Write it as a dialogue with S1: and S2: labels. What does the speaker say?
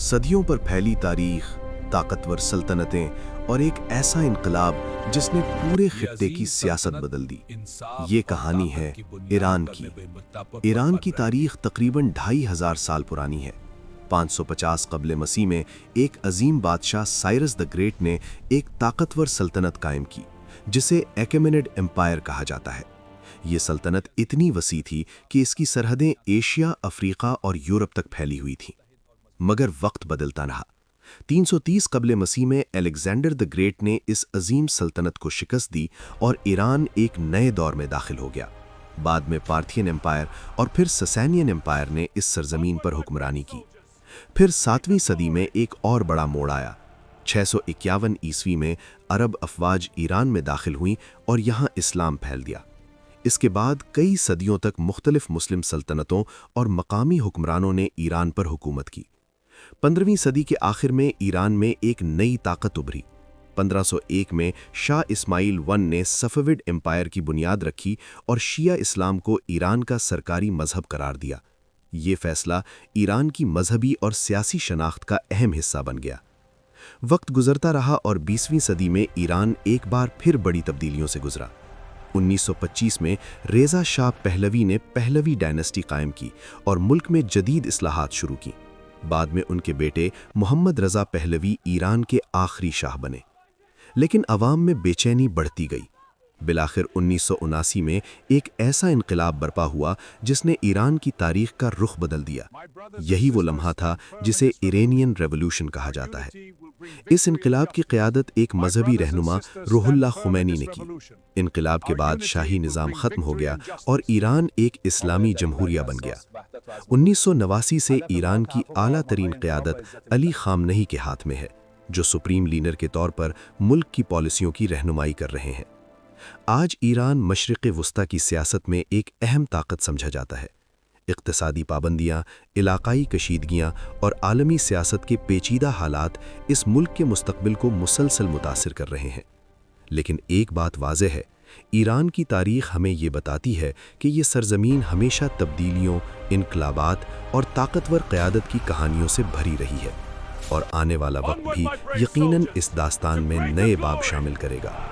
S1: صدیوں پر پھیلی تاریخ، طاقتور سلطنتیں اور ایک ایسا انقلاب جس نے پورے خطے کی سیاست بدل دی۔ یہ کہانی ہے ایران کی۔ ایران کی تاریخ تقریباً 2500 سال پرانی ہے۔ 550 قبل مسیح میں ایک عظیم بادشاہ سائرس دی گریٹ نے ایک طاقتور سلطنت قائم کی جسے ایکیمینیڈ امپائر کہا جاتا ہے۔ یہ سلطنت اتنی وسیع تھی کہ اس کی سرحدیں ایشیا، افریقہ اور یورپ تک پھیلی ہوئی تھیں۔ مگر وقت بدلتا رہا۔ 330 قبل مسیح میں الیگزینڈر دی گریٹ نے اس عظیم سلطنت کو شکست دی اور ایران ایک نئے دور میں داخل ہو گیا۔ بعد میں پارتھین امپائر اور پھر سسانین امپائر نے اس سرزمین پر حکمرانی کی۔ پھر 7ویں صدی میں ایک اور بڑا موڑ آیا۔ 651 عیسوی میں عرب افواج ایران میں داخل ہوئیں اور یہاں اسلام پھیل دیا۔ اس کے بعد کئی صدیوں تک مختلف مسلم سلطنتوں اور مقامی حکمرانوں نے ایران پر حکومت کی۔ 15ویں صدی کے آخر میں ایران میں ایک نئی طاقت ابھری۔ 1501 میں شاہ اسماعیل نے صفویڈ امپائر کی بنیاد رکھی اور شیعہ اسلام کو ایران کا سرکاری مذہب قرار دیا۔ یہ فیصلہ ایران کی مذہبی اور سیاسی شناخت کا اہم حصہ بن گیا۔ وقت گزرتا رہا اور 20ویں صدی میں ایران ایک بار پھر بڑی تبدیلیوں سے گزرا۔ 1925 میں ریزا شاہ پہلوی نے پہلوی ڈائنسٹی قائم کی اور ملک میں جدید اصلاحات شروع کی۔ بعد میں ان کے بیٹے محمد رضا پہلوی ایران کے آخری شاہ بنے۔ لیکن عوام میں بے چینی بڑھتی گئی۔ بالآخر 1979 میں ایک ایسا انقلاب برپا ہوا جس نے ایران کی تاریخ کا رخ بدل دیا۔ یہی وہ لمحہ تھا جسے ایرانین ریولوشن کہا جاتا ہے۔ اس انقلاب کی قیادت ایک مذہبی رہنما روح اللہ خمینی نے کی۔ انقلاب کے بعد شاہی نظام ختم ہو گیا اور ایران ایک اسلامی جمہوریہ بن گیا۔ 1989 سے ایران کی اعلیٰ ترین قیادت علی خامنئی کے ہاتھ میں ہے، جو سپریم لیڈر کے طور پر ملک کی پالیسیوں کی رہنمائی کر رہے ہیں۔ آج ایران مشرق وسطیٰ کی سیاست میں ایک اہم طاقت سمجھا جاتا ہے۔ اقتصادی پابندیاں، علاقائی کشیدگیاں اور عالمی سیاست کے پیچیدہ حالات اس ملک کے مستقبل کو مسلسل متاثر کر رہے ہیں۔ لیکن ایک بات واضح ہے، ایران کی تاریخ ہمیں یہ بتاتی ہے کہ یہ سرزمین ہمیشہ تبدیلیوں، انقلابات اور طاقتور قیادت کی کہانیوں سے بھری رہی ہے، اور آنے والا وقت بھی یقیناً اس داستان میں نئے باب شامل کرے گا۔